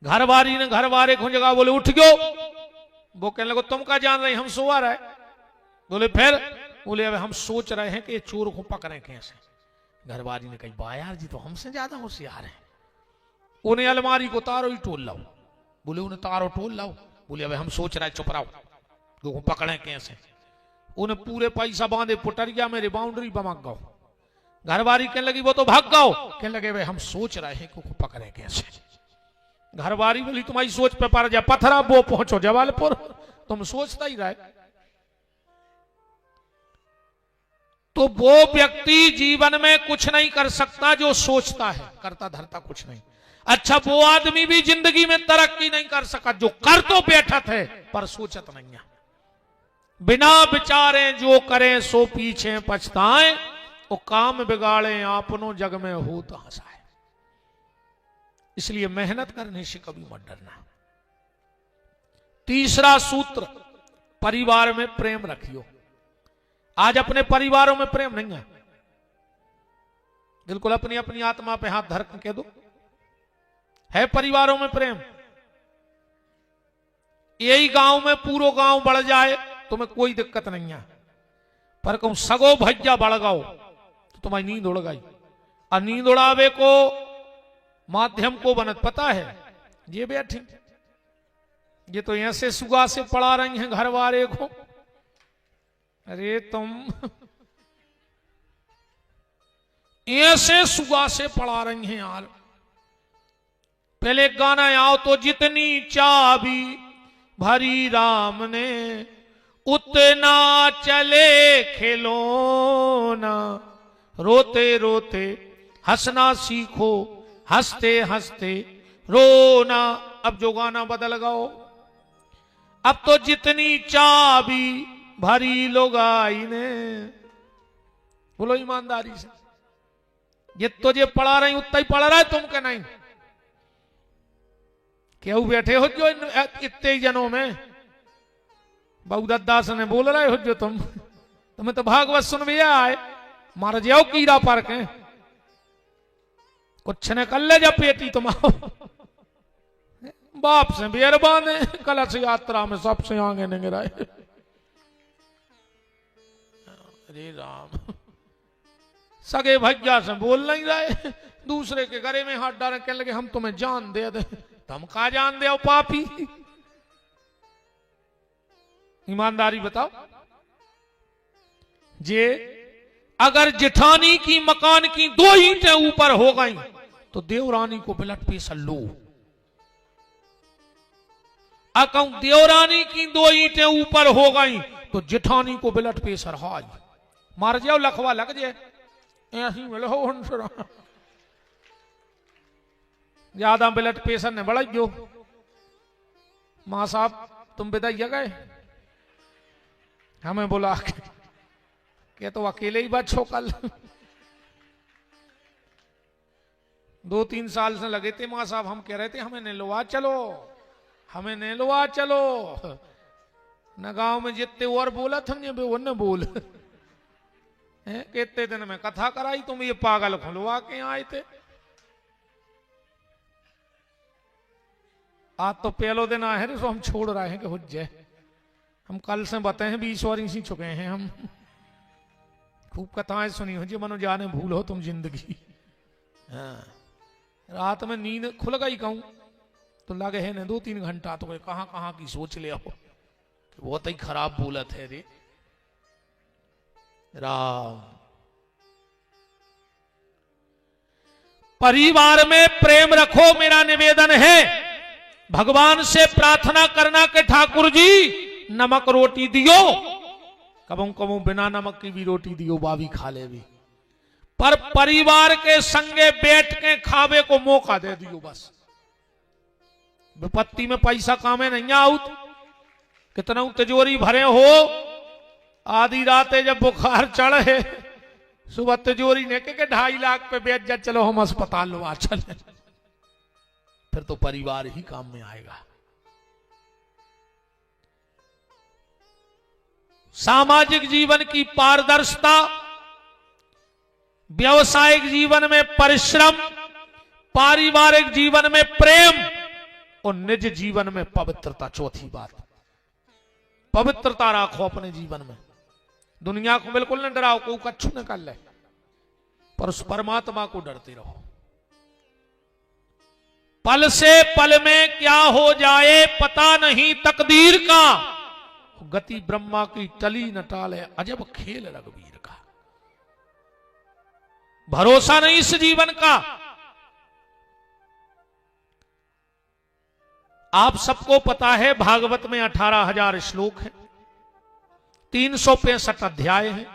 घर वाली ने घर वाले को जगह, बोले उठ गयो। वो कहने लगे तुम क्या जान रहे, हम सोआ रहे। बोले फिर? बोले अब हम सोच रहे हैं कि ये चोर को पकड़े कैसे। घर वाली ने कही बा यार जी तो हमसे ज्यादा होशियार है, उन्हें अलमारी को तारो ही टोल लाओ। बोले उन्हें तारो टोल लाओ। बोले अब हम सोच रहे चुप रहो, वो पकड़े कैसे। उन्हें पूरे पैसा बांधे पुटरिया मेरे बाउंड्री बमक गो। घरवारी कहने लगी वो तो भाग गओ। कहने लगे भाई हम सोच रहे हैं कि पकड़े कैसे। घरवारी बोली तुम्हारी सोच पे पड़ जा पत्थरा, वो पहुंचो जवालपुर, तुम सोचता ही रहे। तो वो व्यक्ति जीवन में कुछ नहीं कर सकता जो सोचता है, करता धरता कुछ नहीं। अच्छा वो आदमी भी जिंदगी में तरक्की नहीं कर सका जो कर तो बैठत है पर सोचत नहीं है। बिना विचारे जो करें सो पीछे पछताएं, वो काम बिगाड़े आपनों जग में हो तो हंसाए। इसलिए मेहनत करने से कभी मत डरना। तीसरा सूत्र, परिवार में प्रेम रखियो। आज अपने परिवारों में प्रेम नहीं है, बिल्कुल अपनी अपनी आत्मा पे हाथ धर के कह दो है परिवारों में प्रेम। यही गांव में पूरा गांव बढ़ जाए तुम्हें कोई दिक्कत नहीं है, पर कहूं सगो भैया बढ़ गओ तो तुम्हारी नींद उड़ गई। और नींद उड़ावे को माध्यम को बनत पता है, ये बैठी ये तो ऐसे सुगा से पढ़ा रही हैं घर वाले को। अरे तुम ऐसे सुगा से पढ़ा रही हैं यार। पहले गाना आओ तो जितनी चाबी भरी राम ने उतना चले खिलौना, रोते रोते हंसना सीखो हंसते हंसते रोना। अब जो गाना बदल गओ, अब तो जितनी चाबी भरी लोगाई ने। बोलो ईमानदारी से, ये तो जे पढ़ा रही उतना ही पढ़ रहा है, तुम क्या नहीं। क्यों बैठे हो जो इतने जनों में बहुदत्ता ने बोल रहे हो जो तुम्हें तो भागवत सुन भी आए, मार जाओ कीड़ा पर के कुछ न कर ले जा पेटी तुम बाप से बेरबान है, कलश यात्रा में सबसे आगे नहीं रहे। अरे राम, सगे भैया से बोल नहीं रहे, दूसरे के गले में हाथ डाले, कहने लगे हम तुम्हें जान दे दे। तुम कहा जान दे पापी। ईमानदारी बताओ, जे अगर जेठानी की मकान की 2 ईंटें ऊपर हो गई तो देवरानी को बिलट पेश लो। अकाउंट देवरानी की 2 ईंटें ऊपर हो गई तो जेठानी को बिलट पेश हाज मार जाओ, लखवा लग जाए ऐसी मिलो। ज्यादा बिलट पेशर ने बड़ा जो मां साहब तुम बिदाइया गए, हमें बोला के तो अकेले ही बच्चों कल 2-3 साल से लगे थे मां साहब, हम कह रहे थे हमें नेलवा चलो, हमें नेलवा चलो। न गांव में जितने और बोला था ये वो न बोल कितने दिन में कथा कराई, तुम ये पागल खुलवा के आए थे। आज तो पहलो दिन आए हैं तो हम छोड़ रहे हैं कि हो जाए। हम कल से बताए हैं 20 और इसी चुके हैं हम। खूब कथाएं सुनी हो जी, मनो जाने भूल हो तुम जिंदगी। हाँ। रात में नींद खुल गई कहूं तो लगे है न 2-3 घंटा, तो कहां कहां की सोच ले हो, बहुत ही खराब बोलत है रे राम। परिवार में प्रेम रखो, मेरा निवेदन है। भगवान से प्रार्थना करना कि ठाकुर जी नमक रोटी दियो, कबों कबों बिना नमक की भी रोटी दियो, बाबी खा ले भी, पर परिवार के संगे बैठ के खावे को मौका दे दियो बस। विपत्ति में पैसा कामे नहीं आउत, कितना तिजोरी भरे हो, आधी रातें जब बुखार चढ़े सुबह तिजोरी ने के 2.5 लाख पे बेच जा, चलो हम अस्पताल लो चले, फिर तो परिवार ही काम में आएगा। सामाजिक जीवन की पारदर्शिता, व्यावसायिक जीवन में परिश्रम, पारिवारिक जीवन में प्रेम, और निज जीवन में पवित्रता। चौथी बात, पवित्रता रखो अपने जीवन में। दुनिया को बिल्कुल न डराओ, को कछु न कर ले, पर उस परमात्मा को डरते रहो। पल से पल में क्या हो जाए पता नहीं तकदीर का, गति ब्रह्मा की टली न टाले अजब खेल रघुवीर का। भरोसा नहीं इस जीवन का। आप सबको पता है भागवत में 18,000 श्लोक हैं, 365 अध्याय हैं।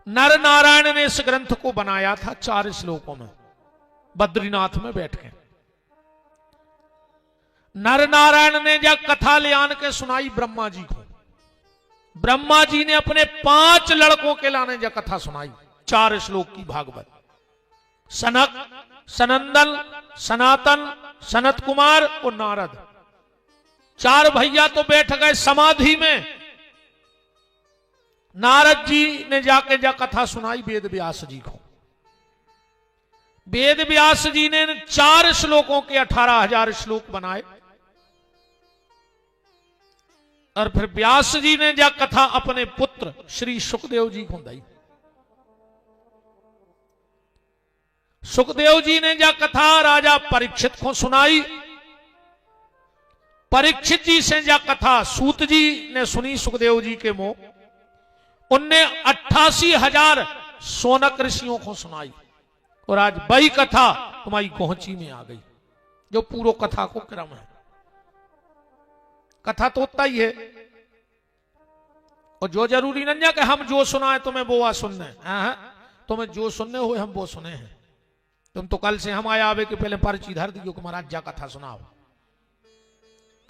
नर नारायण ने इस ग्रंथ को बनाया था 4 श्लोकों में, बद्रीनाथ में बैठ के। नर नारायण ने जब कथा ले आन के सुनाई ब्रह्मा जी को, ब्रह्मा जी ने अपने 5 लड़कों के लाने जब कथा सुनाई, 4 श्लोक की भागवत। सनक, सनंदन, सनातन, सनत कुमार और नारद, 4 भैया तो बैठ गए समाधि में। नारद जी ने जाके जा कथा सुनाई वेद व्यास जी को। वेद व्यास जी ने 4 श्लोकों के 18,000 श्लोक बनाए, और फिर व्यास जी ने जा कथा अपने पुत्र श्री सुखदेव जी को दी। सुखदेव जी ने जा कथा राजा परीक्षित को सुनाई। परीक्षित जी से जा कथा सूत जी ने सुनी सुखदेव जी के मुंह। उनने 88,000 सोनक ऋषियों को सुनाई, और आज वही कथा तुम्हारी गोहची में आ गई, जो पूरो कथा को क्रम है। कथा तो होता ही है, और जो जरूरी नहीं है कि हम जो सुना है तुम्हें वो सुनने, तुम्हें जो सुनने हुए हम वो सुने हैं। तुम तो कल से हम आया आवे के पहले पर्ची धर दियो कि महाराज जा कथा सुनाओ।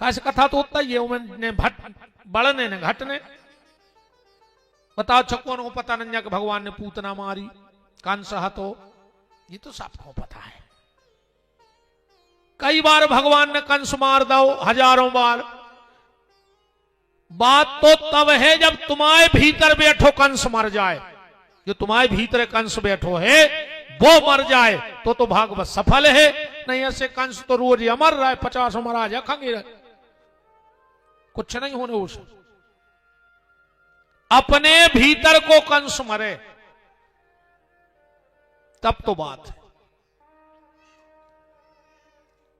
कैसे कथा तो होता ही है, उन्हें भट बढ़ने ने घटने। बताओ छक्कों को पता नहीं कि भगवान ने पूतना मारी, कंस हतो, ये तो सबको पता है। कई बार भगवान ने कंस मार दो, हजारों बार। बात तो तब है जब तुम्हारे भीतर बैठो कंस मर जाए। जो तुम्हारे भीतर कंस बैठो है वो मर जाए तो भागवत सफल है। नहीं ऐसे कंस तो रोज ही मर रहा है, 50 मरा जा खंगे रहे, कुछ नहीं होने उसे। अपने भीतर को कंस मरे तब तो बात है।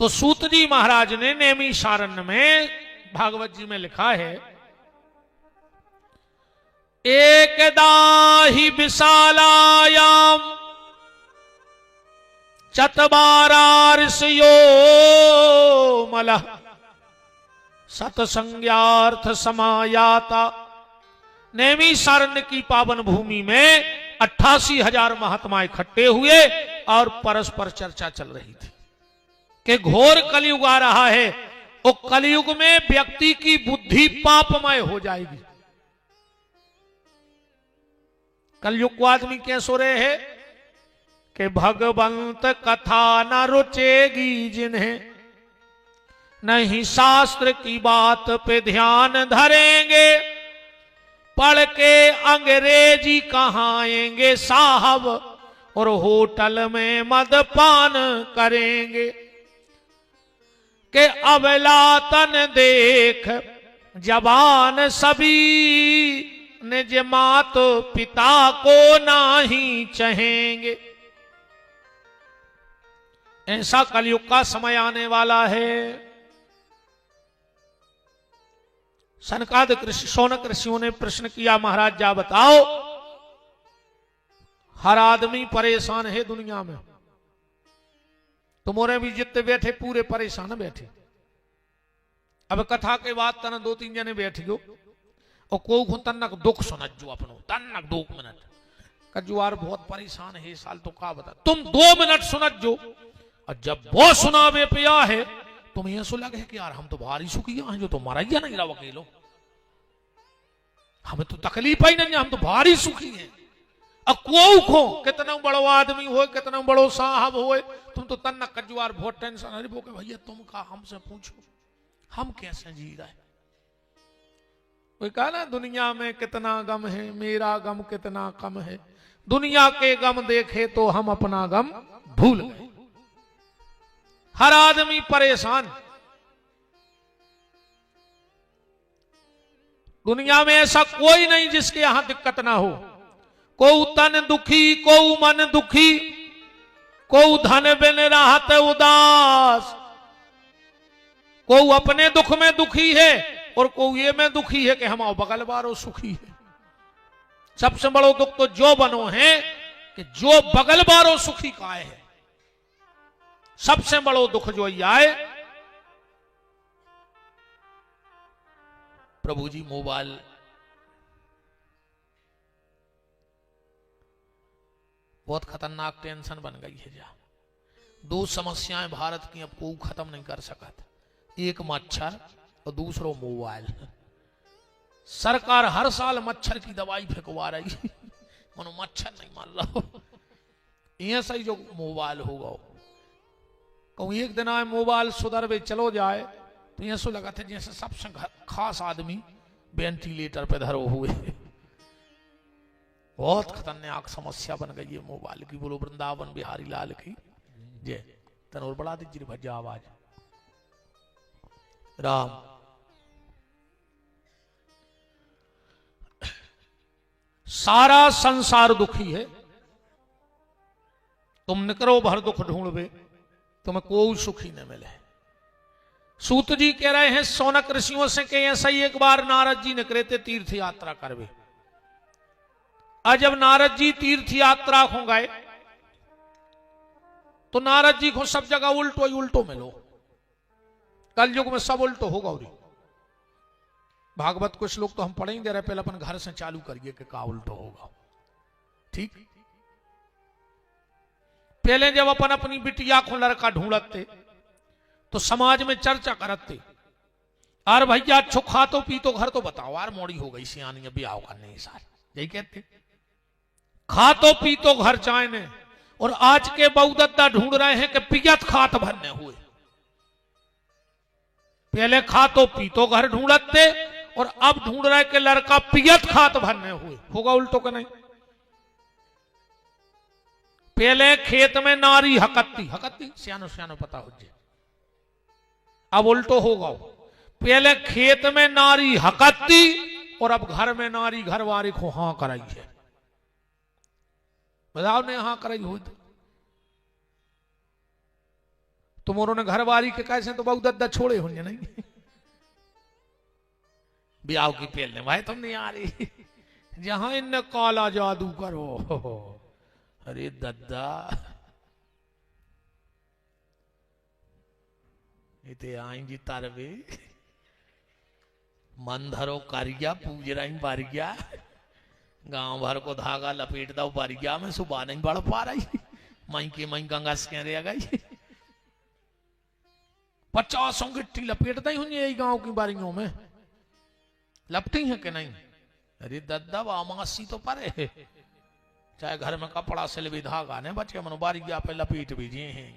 तो सूत जी महाराज ने नेमी सारण्य में भागवत जी में लिखा है, एकदा ही विशालायाम चतवारार्षयो मलः सतसंज्ञार्थ समायाता। नेमी सारण्य की पावन भूमि में 88,000 महात्मा इकट्ठे हुए और परस्पर चर्चा चल रही थी कि घोर कलयुग आ रहा है, और कलयुग में व्यक्ति की बुद्धि पापमय हो जाएगी। कलयुग को आदमी कैसे रहे है कि भगवंत कथा न रुचेगी जिन्हें, नहीं शास्त्र की बात पे ध्यान धरेंगे, पढ़ के अंग्रेजी कहाएंगे साहब, और होटल में मदपान करेंगे। के अवलातन देख जवान सभी, निज मात पिता को नहीं चाहेंगे। ऐसा कलयुग का समय आने वाला है। सनकादिक ऋषि, शौनक ऋषियों ने प्रश्न किया, महाराज जा बताओ, हर आदमी परेशान है दुनिया में, तुम्हारे भी जितने बैठे पूरे परेशान बैठे। अब कथा के बाद तना 2-3 जने बैठ गयो, और को तन्नक दुख सुनत जो अपनो, तन्नक 2 मिनट कजुआर बहुत परेशान है साल, तो का बता, तुम 2 मिनट सुनत जो, और जब वो सुनावे पिया है तुम्हें ऐसा लगे कि यार हम तो भारी सुखिया हैं, जो तो मरा ही नहीं रहा अकेलो, हमें तो तकलीफ ही नहीं, हम तो भारी सुखी हैं। अब को कितना बड़ो आदमी हो, कितना बड़ो साहब हो, तुम तो तन्ना कजुआर बहुत टेंशन। अरे वो के भैया तुम का हमसे पूछो, हम कैसे जी रहे। कोई कहा ना दुनिया में कितना गम है, मेरा गम कितना कम है, दुनिया के गम देखे तो हम अपना गम भूल गए। हर आदमी परेशान। दुनिया में ऐसा कोई नहीं जिसके यहां दिक्कत ना हो। को तन दुखी, को मन दुखी, को धन बिन राहत उदास, को अपने दुख में दुखी है और को ये में दुखी है कि हम बगल बारो सुखी है। सबसे बड़ो दुख तो जो बनो है कि जो बगल बारो सुखी काए है। सबसे बड़ो दुख जो ये आए, प्रभु जी मोबाइल बहुत खतरनाक टेंशन बन गई है। जा दो समस्याएं भारत की अब कोई खत्म नहीं कर सका। एक मच्छर और दूसरो मोबाइल। सरकार हर साल मच्छर की दवाई फेंकवा रही, मनो मच्छर नहीं मर रहा। ये सही जो मोबाइल होगा, कहूं एक दिन आए मोबाइल सुधर भी चलो जाए तो ये सो लगा था जैसे सबसे खास आदमी वेंटिलेटर पे धरो हुए। बहुत खतरनाक समस्या बन गई है मोबाइल की। बोलो वृंदावन बिहारी लाल की जय। तनोर बढ़ा दीजिए भज्जा आवाज। राम सारा संसार दुखी है। तुम निकरो भर दुख ढूंढवे, तुम्हें कोई सुखी न मिले। सूत जी कह रहे हैं सौनक ऋषियों से कि ऐसा ही एक बार नारद जी निकले थे तीर्थ यात्रा करवे। और जब नारद जी तीर्थ यात्रा हो गए तो नारद जी को सब जगह उल्टो ही उल्टो मिलो। कल युग में सब उल्टो होगा। और भागवत कुछ लोग तो हम पढ़े ही दे रहे, पहले अपन घर से चालू करिए कि का उल्टो होगा। ठीक, पहले जब अपन अपनी बिटिया को लड़का ढूंढते तो समाज में चर्चा करते, और भैया अच्छो खा तो पी तो घर तो बताओ। यार मोड़ी हो गई सियानी ब्याह करने साल, यही कहते खा तो पी तो घर चाहने। और आज के बहुदत्ता ढूंढ रहे हैं कि पियत खात भरने हुए। पहले खा तो पी तो घर ढूंढते और अब ढूंढ रहे कि लड़का पियत खात भरने हुए। होगा उल्टो का नहीं। पहले खेत में नारी हकत्ती, हकत्ती सियानो सियानो पता हो जाए। अब उल्टो होगा। पहले खेत में नारी हकत्ती और अब घर में नारी घरवारी को हां कराई है। बताओ ने हां कराई हो तुमोरों ने घरवारी के कैसे तो बहुत दद्दा छोड़े होंगे नहीं। ब्याह की पहले भाई तुम नहीं आ रही, जहां इन काला जादू करो। अरे दद्दा इते आई जी तारवे मन धरो कारिया पूज रही बारिया। गांव भर को धागा लपेट दो बारिया में, सुबह नहीं बढ़ पा रही। मई के मई गंगा से रह गई। 50 गिट्टी लपेटता ही हूं यही गांव की बारियों में। लपटी है कि नहीं? अरे दद्दा वामासी तो परे है। चाहे घर में कपड़ा सिल भी धागा ने बचे मनो बारिया पे लपेट भी जे हैं।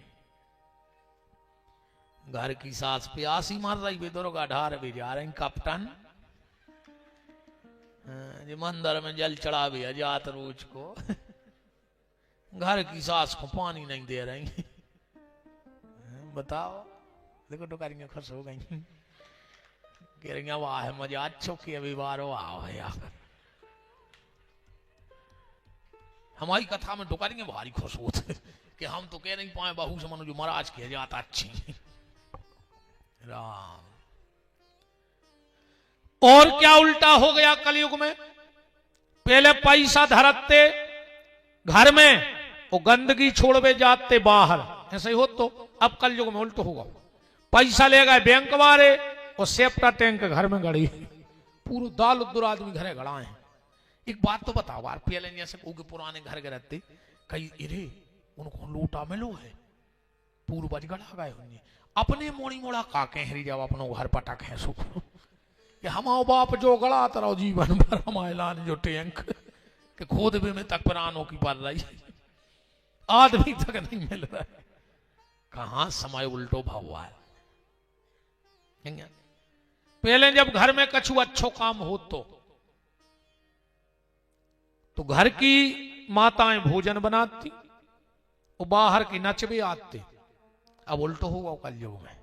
घर की सास प्यासी मार रही भी दुर्गा ढार भी जा रही कप्तान। मंदिर में जल चढ़ा भी जात रोज को। घर की सास को पानी नहीं दे रही। बताओ देखो टोकरियां खुश हो गई। कह रही वाह मजा अच्छो की अभी बारो आओ यार। हमारी कथा में टोकरियां भारी खुश होते कि हम तो कह नहीं पाए बहू से मनो जो महाराज किया जाता अच्छी। राम और क्या उल्टा हो गया कलयुग में। पहले पैसा धरते घर में वो गंदगी छोड़वे जाते बाहर, ऐसे ही हो। तो अब कलयुग में उल्टा होगा। पैसा ले गए बैंक वाले और सेप्टा टैंक घर में गड़ी। पूरा दाल उद्दुर आदमी घरे गड़ा है। एक बात तो बताओ यार, पहले जैसे के पुराने घर के रहते कई इरे उनको लूटा मिलो है पूर्वज गड़ा गए होंगे। अपने मोड़ी मोड़ा काके हरी जब अपनो घर पटक है सुख कि हमाओ बाप जो गड़ा तरह जीवन भर हमारे लान जो टैंक के खोद भी में तक प्राणों की पड़ रही आदमी तक नहीं मिल रहा है। कहां समय उल्टो भगवा है। पहले जब घर में कछु अच्छो काम हो तो घर की माताएं भोजन बनाती और बाहर की नचबे आते। अब उल्टो होगा कलयुग में,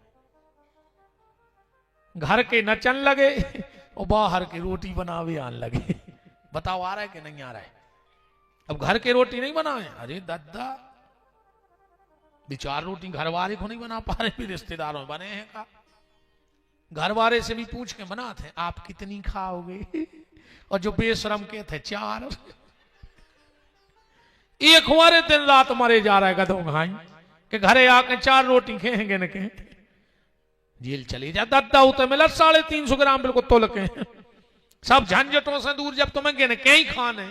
घर के नचन लगे और बाहर की रोटी बनावे आने लगे। बताओ आ रहा है कि नहीं आ रहा है? अब घर के रोटी नहीं बनावे, अरे दादा विचार रोटी घर वाले को नहीं बना पा रहे, भी रिश्तेदारों में बने हैं का। घर वाले से भी पूछ के बनाते हैं आप कितनी खाओगे, और जो बेशरम के थे 4, एक हमारे दिन रात मरे जा रहा है गधों भाई के घरे आके 4 रोटी खेंगे न के जेल चली जा। दादा उतर मिला 350 ग्राम बिल्कुल तोल के, सब झंझटों से दूर, जब तुम्हें गिन के ही खाने।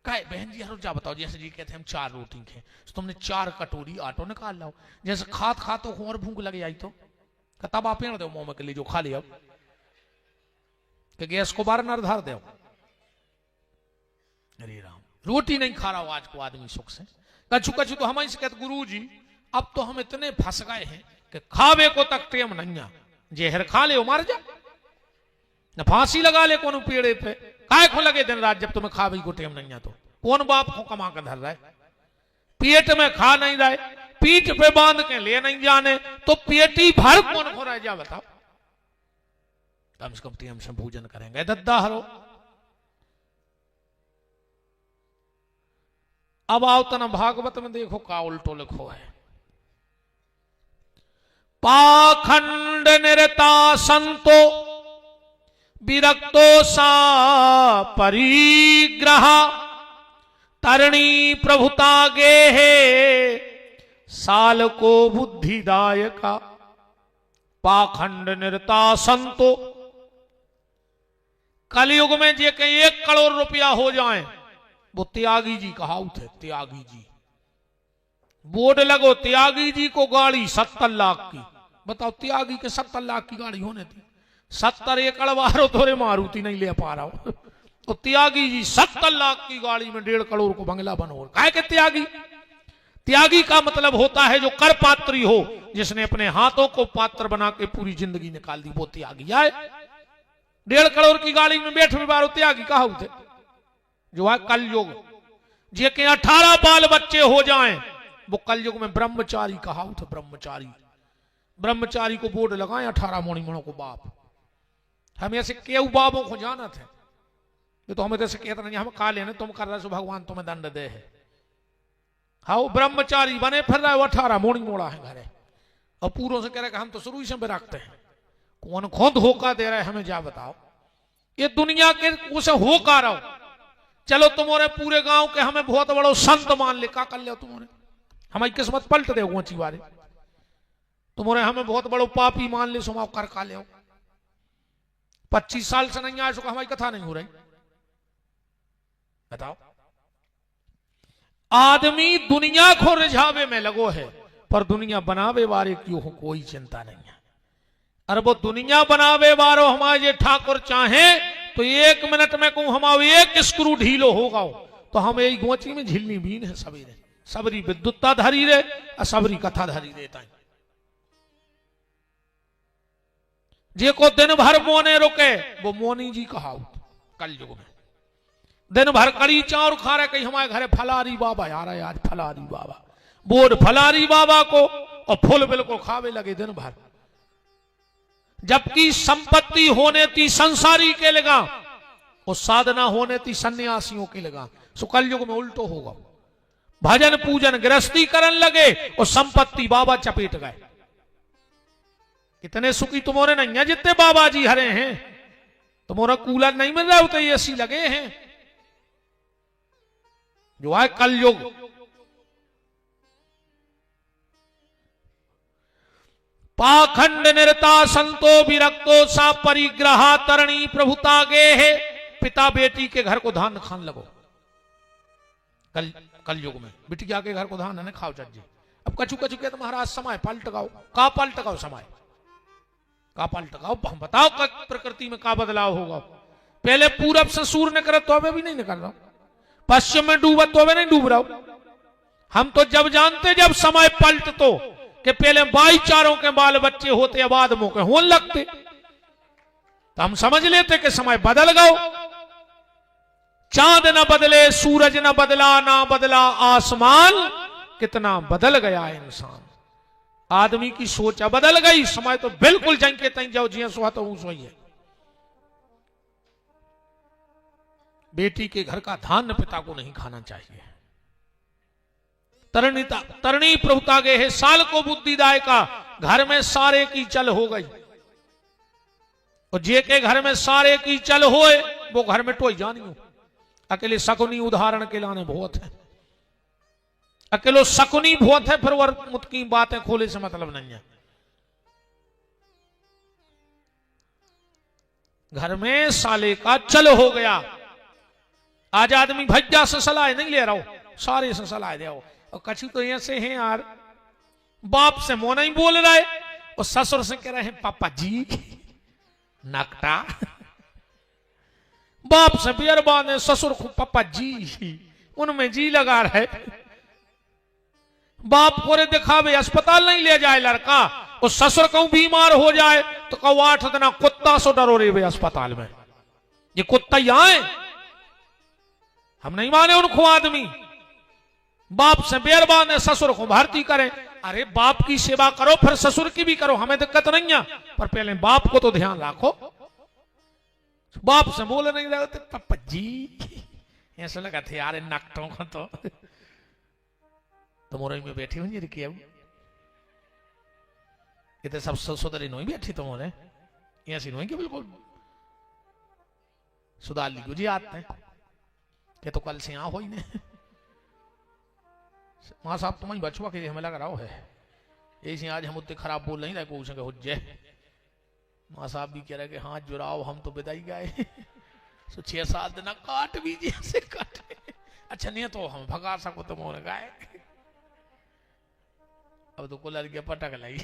कहे बहन जी हर जा बताओ, जैसे जी कहते हम 4 रोटी खे तो तुमने 4 कटोरी आटो निकाल लाओ, जैसे खात खातो हो और भूख लग जाई तो तब आप पेड़ दो मुंह में के लिए जो खा लिया कि गैस को बार नर धार दो। अरे राम, रोटी नहीं खा रहा हो आज को आदमी सुख से। कछु कछु तो हमारी से कहते गुरु जी अब तो हम इतने फंस गए हैं कि खावे को तक टेम नहीं आ, जहर खा ले मर जा, न फांसी लगा ले कौन पेड़े पे, काय को लगे दिन रात जब तुम्हें खावे को टेम नहीं आ तो कौन बाप को कमा कर धर रहा है। पेट में खा नहीं रहे, पीठ पे बांध के ले नहीं जाने, तो पेटी भर कौन खो रहा है जा बताओ। कम से कम टेम से भोजन करेंगे दद्दा हरो। अब आओ तना भागवत में देखो का उल्टो लिखो है। पाखंड निरता संतो विरक्तो सा परिग्रह तरणी प्रभुता गे है साल को बुद्धिदायका। पाखंड निरता संतो, कलयुग में जे के 1 करोड़ रुपया हो जाए वो त्यागी जी कहावत है। त्यागी जी बोर्ड लगो, त्यागी जी को गाड़ी 70 लाख की। बताओ त्यागी के 70 लाख की गाड़ी होने थी, 70 एकड़ वारो थोड़े मारुति नहीं ले पा रहा हो, तो त्यागी जी 70 लाख की गाड़ी में 1.5 करोड़ को बंगला बनो। काहे के त्यागी? त्यागी का मतलब होता है जो कर पात्री हो, जिसने अपने हाथों को पात्र बना के पूरी जिंदगी निकाल दी, वो त्यागी आए। 1.5 करोड़ की गाड़ी में बैठ में बारो त्यागी कहावत है। जो है कलयुग, जे के 18 बाल बच्चे हो जाएं वो कलयुग में ब्रह्मचारी कहावत है। ब्रह्मचारी, ब्रह्मचारी को बोर्ड लगाए 18 मोणी मोणों को बाप। हम ऐसे केव बाबों को जाना थे, ये तो हमें तो कहते नहीं हम खा लेने, तुम कर रहे हो भगवान तुम्हें दंड दे है। हाँ वो ब्रह्मचारी बने फिर रहा है, वो 18 मोणी मोड़ा है घरे, और पूरों से कह रहे हम तो शुरू ही से रखते हैं। कौन खुद होका दे रहा है हमें जा बताओ। ये दुनिया के उसे होका रहो, चलो तुम्हारे पूरे गांव के हमें बहुत बड़ो संत मान ले, का कर ले तुम्हारे हमारी किस्मत पलट दे गोची बारे। तुम्हारे हमें बहुत बड़ो पापी मान ले, सुमाओ कर का ले 25 साल से नहीं आए, हमारी कथा नहीं हो रही। बताओ आदमी दुनिया को रिझावे में लगो है, पर दुनिया बनावे वाले की हो कोई चिंता नहीं है। अरे वो दुनिया बनावे वालो हमारे ठाकुर चाहे तो 1 मिनट में कहूं हमारे 1 स्क्रू ढीलो होगा तो हम यही गोची में झिलनी बीन है सवेरे। सबरी विद्युत्ता धरी रे, सबरी कथा धरी देता है। जे को दिन भर मोने रुके वो मोनी जी कहावत कलयुग में। दिन भर कड़ी चाउर खा रहे, कहीं हमारे घरे फलारी बाबा आ रहा है, आज फलारी बाबा, बोर्ड फलारी बाबा को, और फुल बिल्कुल खावे लगे दिन भर। जबकि संपत्ति होने थी संसारी के लगा, और साधना होने थी सन्यासियों के लगा। सो कलयुग में उल्टो होगा, भजन पूजन गृहस्थी करन लगे और संपत्ति बाबा चपेट गए। इतने सुखी तुम्हारे नहीं है जितने बाबा जी हरे हैं। तुम्हारा कूलर नहीं मिल रहा हो तो एसी लगे हैं। जो है कलयुग, पाखंड निरता संतो विरक्तो सा परिग्रह तरणी प्रभुता गे है। पिता बेटी के घर को धान खान लगो कलयुग में। बिटिया के घर को धान है खाओ चज्जे। अब कछु कछु कहते महाराज समय पलट गाओ, का पलट गाओ समय का पलट गाओ। हम बताओ प्रकृति में का बदलाव होगा। पहले पूरब से सूर्य निकल तो अभी भी नहीं निकल रहा, पश्चिम में डूबा तो अभी नहीं डूब रहा। हम तो जब जानते जब समय पलट तो कि पहले भाईचारों के बाल बच्चे होते अब आदमों के होने लगते, तो हम समझ लेते कि समय बदल गओ। चांद न बदले सूरज न बदला, ना बदला आसमान, कितना बदल गया है इंसान। आदमी की सोच अब बदल गई। समय तो बिल्कुल जंग के तई जाओ जिया सुहा तो सोई है। बेटी के घर का धान्य पिता को नहीं खाना चाहिए। तरणी प्रभुता गे है साल को बुद्धिदाय का घर में सारे की चल हो गई। और जे के घर में सारे की चल होए वो घर में टोई जानी हो। अकेले शकुनी उदाहरण के लाने बहुत है। अकेलो शकुनी बहुत है फिर वर मुत की बातें खोले से मतलब नहीं है। घर में साले का चल हो गया। आज आदमी भज्जा से सलाह नहीं ले रहा हो, सारे से सलाह दे। और कछु तो ऐसे हैं यार बाप से मोह नहीं बोल रहे और ससुर से कह रहे हैं पापा जी नकटा। बाप से बियरबान है ससुर को पापा जी, उनमें जी लगा रहे। बाप पूरे दिखावे अस्पताल नहीं ले जाए लड़का और ससुर कहूं बीमार हो जाए तो कहू 8 दिन कुत्ता सो डरो रे वे अस्पताल में। ये कुत्ता यहां है, हम नहीं माने उनको। आदमी बाप से बेरबान है ससुर को भर्ती करें। अरे बाप की सेवा करो फिर ससुर की भी करो, हमें दिक्कत नहीं है, पर पहले बाप को तो ध्यान रखो। बाप से बोले नहीं रहे पापा जी, ऐसा लगा थे यार नकटों को तो मोरई में बैठी हुई रिकी। अब ये तो सब सुधरी नहीं बैठी तो मोरे ऐसी नहीं कि बिल्कुल सुधार ली गुजी आते हैं। ये तो कल से यहाँ हो ही नहीं। मां साहब तुम्हें बचवा के हमें लग रहा है ऐसे आज हम उतने खराब बोल नहीं रहे को उसके हुज्जे। मां साहब भी कह रहे कि हाँ जुड़ाओ हम तो बिदाई गए सो 6-7 दिन काट भी से काटे। अच्छा नहीं तो हम भगा सको तो मोर गाय। अब तो कुलर के पटक लाई।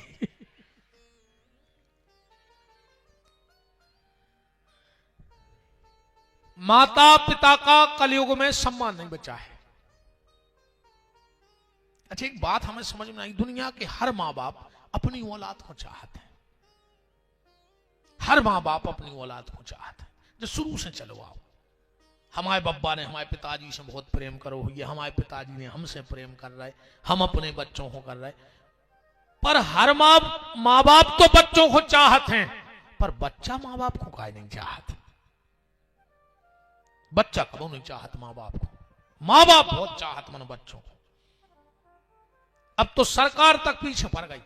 माता पिता का कलयुग में सम्मान नहीं बचा है। अच्छा एक बात हमें समझ में आई, दुनिया के हर मां बाप अपनी औलाद को चाहते हैं। हर मां बाप अपनी औलाद को चाहते हैं। जो शुरू से चलो आओ, हमारे बब्बा ने हमारे पिताजी से बहुत प्रेम करो हुई, हमारे पिताजी ने हमसे प्रेम कर रहे, हम अपने बच्चों को कर रहे। पर हर मां बाप तो बच्चों को चाहते हैं, पर बच्चा मां बाप को काहे नहीं चाहता। बच्चा कबो नहीं चाहत मां बाप को, मां बाप बहुत चाहत मन बच्चों को। अब तो सरकार तक पीछे पड़ गई।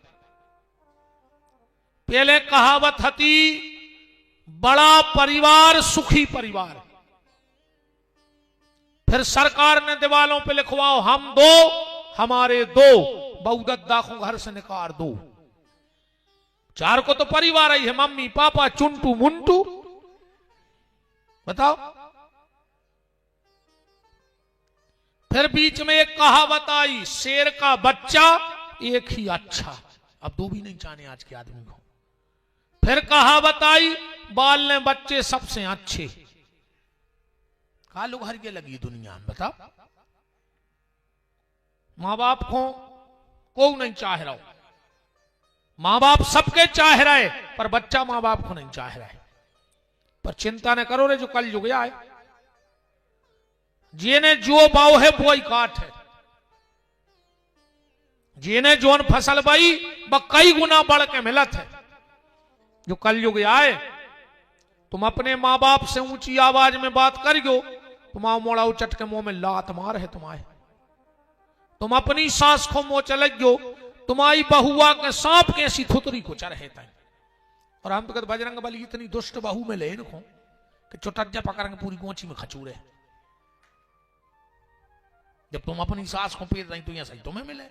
पहले कहावत थी बड़ा परिवार सुखी परिवार, फिर सरकार ने दीवालों पे लिखवाओ हम 2 हमारे 2 बहुदद्दा को घर से निकाल दो। 4 को तो परिवार ही है, मम्मी पापा चुंटू मुंटू। बताओ। फिर बीच में एक कहावत आई शेर का बच्चा एक ही अच्छा। अब 2 भी नहीं चाहने आज के आदमी को। फिर कहावत आई बाल ने बच्चे सबसे अच्छे। कहा लोग हर के लगी दुनिया में। बताओ। मां बाप को नहीं चाह रहा। मां बाप सबके चाह रहे पर बच्चा मां बाप को नहीं चाह रहा है। पर चिंता न करो रे, जो कल युग आए जिन्हें जो बाव है वो ही काट है। जिन्हें जोन फसल बई वह कई गुना बढ़ के मिलत है। जो कल युग आए तुम अपने मां बाप से ऊंची आवाज में बात करियो, तुम्हारा मोड़ा उचट के मुंह में लात मार है तुम्हारे। तुम अपनी सास को मुंह चलो, तुम्हारी बहुआ के सांप कैसी थुतरी को चढ़े तय। और हम तो कहते बजरंग बली इतनी दुष्ट बहू में ले इनको कि चुटज्जा पकड़ के पूरी गोची में खचूरे। जब तुम अपनी सास को पीट रही तो यह सही तुम्हें मिले।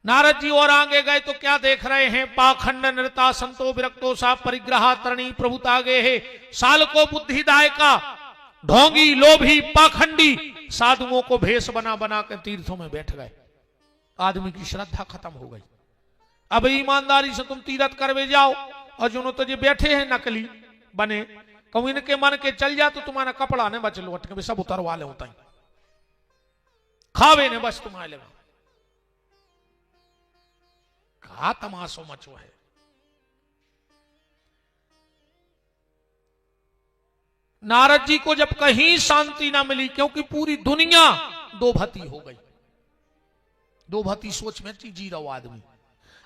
नारद जी और आगे गए तो क्या देख रहे हैं, पाखंड नृता संतो विरक्तो सा परिग्रह तरणी प्रभुता गे है। साल को बुद्धिदाय का ढोंगी लोभी पाखंडी साधुओं को भेष बना बना के तीर्थों में बैठ गए। आदमी की श्रद्धा खत्म हो गई। अब ईमानदारी से तुम तीर्थ करवे जाओ और जो तो जो बैठे हैं नकली बने कहूं इनके मन के चल जा तो तुम्हारा कपड़ा ने बच लौट के सब उतरवा ले होता खावे ने बस तुम्हारे लगा। कहा तमाशो मचो है। नारद जी को जब कहीं शांति ना मिली, क्योंकि पूरी दुनिया दो भती हो गई, दो भती सोच में जी रहो आदमी।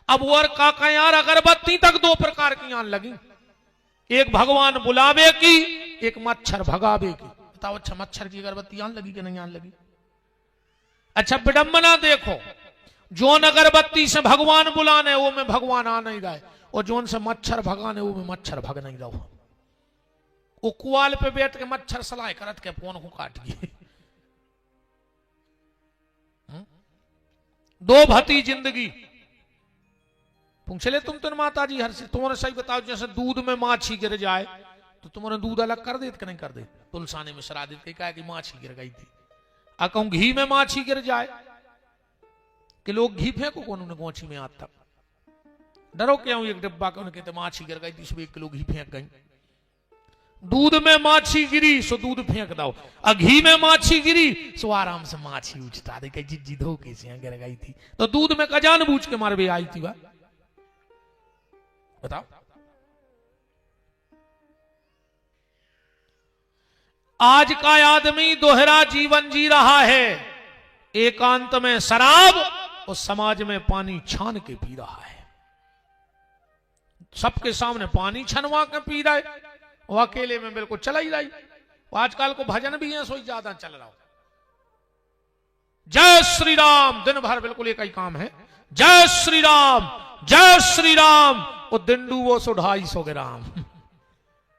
अब और का यार अगरबत्ती तक दो प्रकार की आन लगी, एक भगवान बुलावे की, एक मच्छर भगावे की। बताओ अच्छा मच्छर की अगरबत्ती आन लगी कि नहीं आन लगी? अच्छा विडंबना देखो, जोन अगरबत्ती से भगवान बुलाने वो में भगवान आ नहीं रहा, और जोन से मच्छर भगाने वो में मच्छर भग नहीं रहा। वो कुआल पे बैठ के मच्छर सलाह करत के फोन को काट दिए। दो भती जिंदगी। पूछले तुम तो माता जी हर से तुम्हारे सही बताओ, जैसे दूध में माछी गिर जाए तो तुम्हारे दूध अलग कर देते कि नहीं कर दे? तुलसाने में सरा देते क्या कि माछी गिर गई थी। आ कहूं घी में माछी गिर जाए कि लोग घी फेंको कौन उन्हें गोची में आज तक? डरो क्यों? एक डिब्बा को कहते माछी गिर गई थी, इसमें 1 किलो घी फेंक गई। दूध में माछी गिरी सो दूध फेंक दो, और घी में माछी गिरी सो आराम से माछी उछता दे, जिद्दी धोखे से गिर गई थी। तो दूध में कजान बूझ के मार भी आई थी। वह बताओ, आज का आदमी दोहरा जीवन जी रहा है, एकांत में शराब और समाज में पानी छान के पी रहा है। सबके सामने पानी छनवा के पी रहा है, वो अकेले में बिल्कुल चला ही रही। आजकल को भजन भी है सो ज्यादा चल रहा हो, जय श्री राम दिन भर बिल्कुल एक ही काम है, जय श्री राम जय श्री राम। और दिंडू वो 250 ग्राम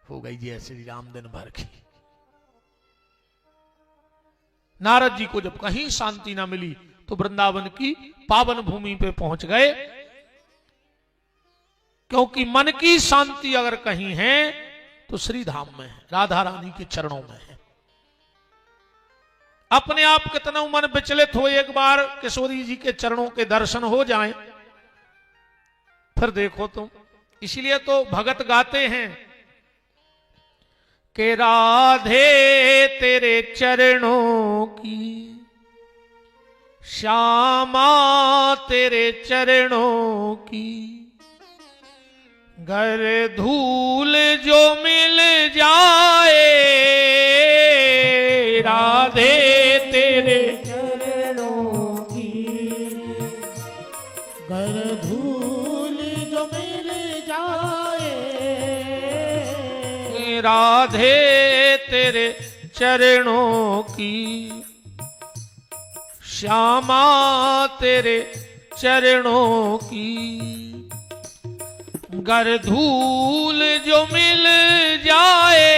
हो गई जय श्री राम दिन भर की। नारद जी को जब कहीं शांति ना मिली तो वृंदावन की पावन भूमि पे पहुंच गए, क्योंकि मन की शांति अगर कहीं है तो श्री धाम में है, राधा रानी के चरणों में है। अपने आप कितना मन विचलित हो, एक बार किशोरी जी के चरणों के दर्शन हो जाएं, फिर देखो तुम। इसलिए तो भगत गाते हैं कि राधे तेरे चरणों की, श्यामा तेरे चरणों की, घर धूल जो मिल जाए, राधे तेरे चरणों की, घर धूल जो मिल जाए, राधे तेरे चरणों की, श्यामा तेरे चरणों की, गर धूल जो मिल जाए,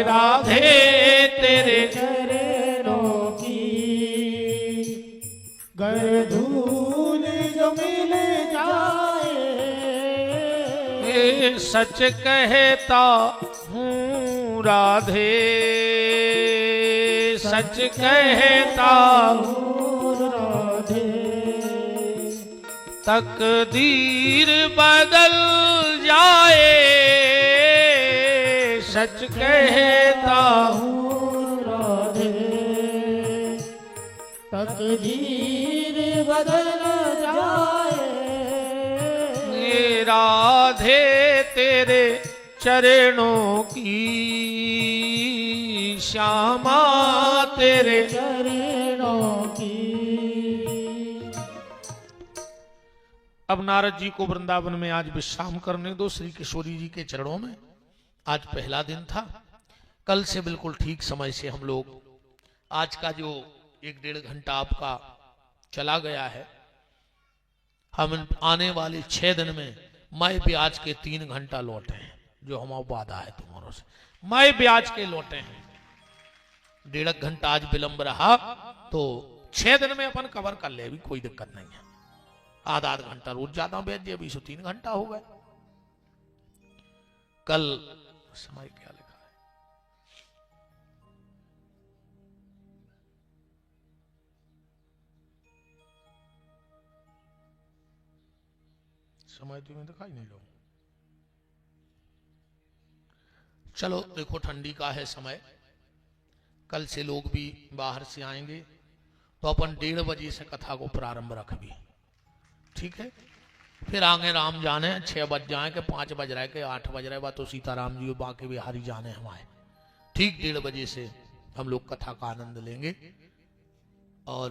राधे तेरे चरणों की, गर धूल जो मिल जाए। सच कहता हूँ राधे, सच कहता हूँ राधे, तकदीर बदल जाए, सच कहता हूँ राधे, तकदीर बदल जाए। राधे तेरे चरणों की, श्यामा तेरे चरणों की। अब नारद जी को वृंदावन में आज विश्राम करने दो, श्री किशोरी जी के चरणों में। आज पहला दिन था, कल से बिल्कुल ठीक समय से हम लोग, आज का जो 1-1.5 घंटा आपका चला गया है, हम आने वाले 6 दिन में मई ब्याज के 3 घंटा लौटे हैं, जो हमारा वादा है तुम्हारों से। मई ब्याज के लौटे हैं, 1.5 घंटा आज विलंब रहा तो 6 दिन में अपन कवर कर ले, भी कोई दिक्कत नहीं है। आधा घंटा रोज ज्यादा बैठ जाए, 3 घंटा हो गए। कल समय क्या लिखा है? समय तुम्हें दिखाई नहीं लो। चलो देखो, ठंडी का है समय, कल से लोग भी बाहर से आएंगे, तो अपन 1:30 बजे से कथा को प्रारंभ रख भी, ठीक है। फिर आगे राम जाने 6 बज जाए के 5 बज रहे के 8 बज रहे, बात तो सीताराम जी बाकी बिहारी जाने हमारे, ठीक 1:30 बजे से हम लोग कथा का आनंद लेंगे। और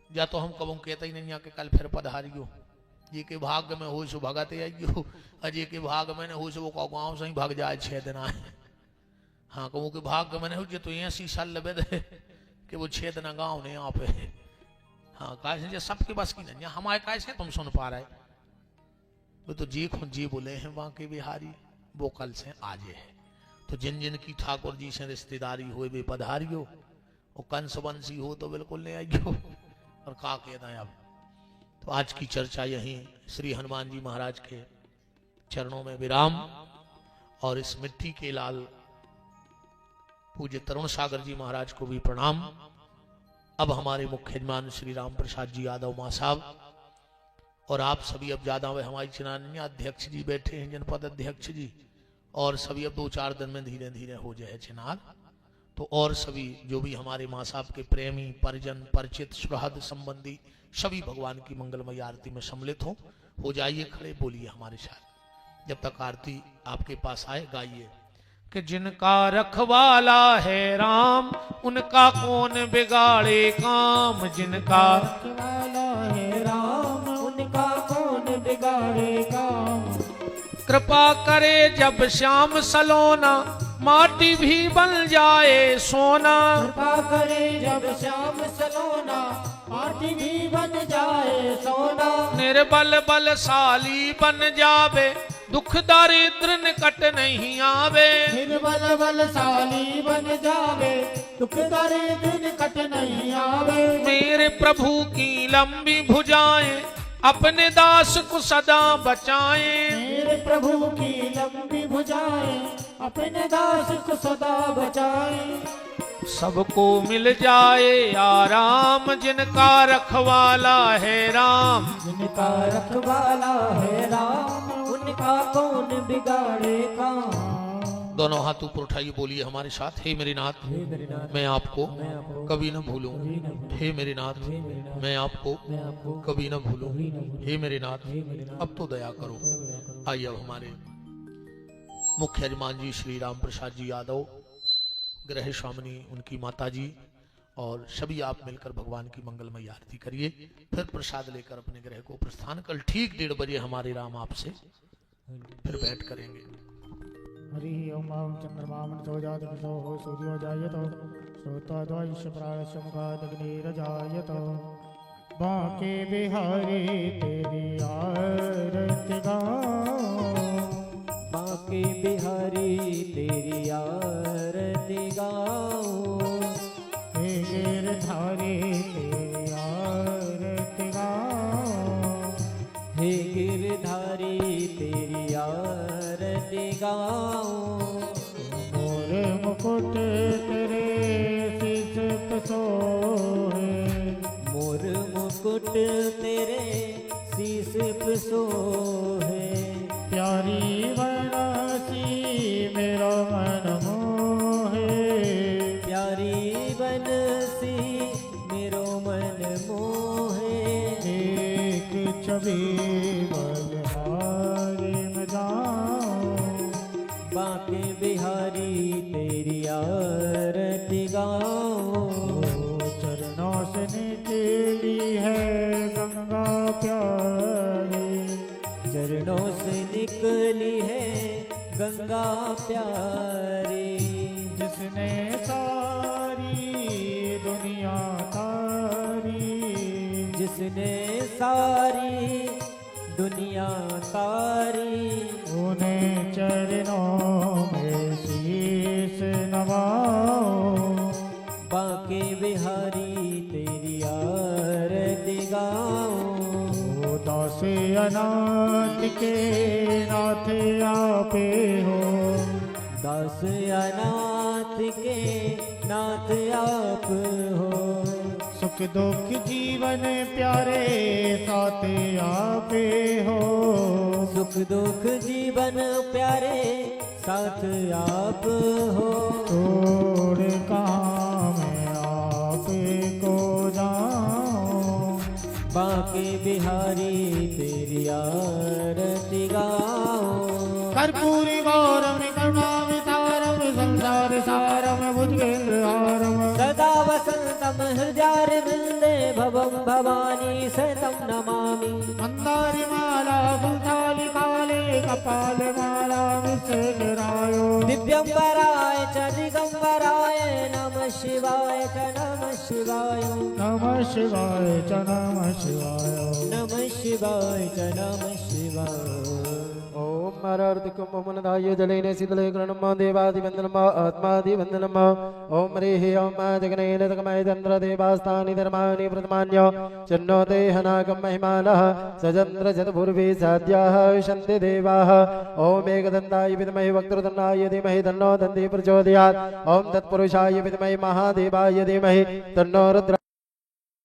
या तो हम कबों कहते ही नहीं आके कल फिर पधारियो, ये के भाग में हो सो भगत आइयो, अजय के भाग में हो सो वो गाँव से ही भाग जाए 6 दिन आए। हाँ कबों के भाग में हो तो 80 साल लबे दे कि वो 6 दिन गाँव ने यहाँ पे। हाँ कैसे सबके बस की नहीं, हमारे कैसे तुम सुन पा रहे, वो तो जी खुद जी बोले हैं वहां के बिहारी, वो कल से आजे है। तो जिन जिन की ठाकुर जी से रिश्तेदारी हो वे पधारियो, और कंस वंशी हो तो बिल्कुल नहीं आइयो। और का कहना है अब, तो आज की चर्चा यही श्री हनुमान जी महाराज के चरणों में विराम। और इस मिट्टी के लाल पूज्य तरुण सागर जी महाराज को भी प्रणाम। अब हमारे मुख्य यजमान श्री राम प्रसाद जी यादव मां साहब और आप सभी, अब ज्यादा वे हमारी चनानिया अध्यक्ष जी बैठे हैं, जनपद अध्यक्ष जी, और सभी अब 2-4 दिन में धीरे धीरे हो जाए चिनार। तो और सभी जो भी हमारे मां साहब के प्रेमी परिजन परिचित सुहृद संबंधी सभी भगवान की मंगलमय आरती में सम्मिलित हो जाइए खड़े, बोलिए हमारे साथ। जब तक आरती आपके पास आए गाइए कि जिनका रखवाला है राम उनका कौन बिगाड़े काम, जिनका रखवाला है राम उनका कौन बिगाड़े काम। कृपा करे जब श्याम सलोना माटी भी बन जाए सोना, कृपा करे जब श्याम सलोना माटी भी बन जाए सोना। निर्बल बलशाली बन जावे दुख दारिद्र निकट नहीं आवे, निर्बल बलशाली बन जावे दुख दारिद्र निकट नहीं आवे। मेरे प्रभु की लंबी भुजाएं अपने दास को सदा बचाएं, मेरे प्रभु की लंबी भुजाएं अपने दास को सदा बचाएं। सबको मिल जाए आराम जिनका रखवाला है राम, जिनका रखवाला है राम उनका कौन बिगाड़े काम। दोनों हाथ ऊपर उठाइए, बोलिए हमारे साथ, हे मेरे नाथ मैं आपको कभी न भूलूं, हे मेरे नाथ मैं आपको कभी न भूलूं, हे मेरे नाथ अब तो दया करो। आइए अब हमारे मुख्य यजमान जी श्री राम प्रसाद जी यादव, गृह स्वामिनी उनकी माता जी और सभी आप मिलकर भगवान की मंगलमय आरती करिए, फिर प्रसाद लेकर अपने गृह को प्रस्थान। कल ठीक 1:30 बजे हमारे राम आपसे फिर बैठ करेंगे। हरि ओम चंद्रमा मनसो जातो हो सूर्यो जायतो श्रोताद्वैश्य प्राणस्य मुखादग्निरजायतो। बांके बिहारी तेरी आरती गाओ, बांके बिहारी तेरी आरती गाओ। हे गिरधारी तेरी आरती गाओ, हे गिरधारी तेरी आरती गाओ। मोर मुकुट तेरे शीश पे सोहे, मोर मुकुट तेरे शीश पे सोहे। प्यारी बनसी मेरा मन मोहे, प्यारी बनसी मेरो मन मोहे। एक छवि बलिहारी में जाऊं, बांके बिहारी तेरी आरती गाओ। चरणों से निकली है गंगा प्यारी, चरणों से निकली है गंगा प्यारी। जिसने सारी दुनिया तारी, जिसने सारी दुनिया तारी। उन्हें चरणों में शीश नवाओ, बांके बिहारी तेरी आरती गाओ। दास अनाथ के नाथ आपे हो, दास अनाथ के नाथ आप हो। सुख दुख जीवन प्यारे साथ आपे हो, सुख दुख जीवन प्यारे साथ आप हो। छोड़ कहाँ मैं आपे को जाऊं, बांके बिहारी तेरी आरती गाओ। कर्पूरी गौरम करुणा वितारम संसार सारम भुजगेन्द्रहारम सदा वसन्तं हृदयारविन्दे भवं भवानी सतं नमामि मन्दारिमाला कुण्ठालिकाले कपालमाला विशेखरायो दिव्यम्बराय च दिगम्बराय नमः शिवाय च नमः शिवाय नमः शिवाय च नमः शिवाय नमः शिवाय च नमः शिवाय ओम मरार्तिकम मनदाय जलेन शीतले ग्रणम देवादिवंदनम आत्मादिवंदनम ओम रेहि ओम जगनेन तकमय चंद्र देवास्तानि धर्माणि प्रथमान्य चन्नो देहनागम महिमानः सचंद्र चतुर्भुर्वि साध्याः शन्ति देवाः ओम एकदन्ताय विद्महे वक्त्रतुण्डाय धीमहि तन्नो दन्ति प्रचोदयात् ओम तत्पुरुषाय विद्महे महादेवाय धीमहि तन्नो रुद्र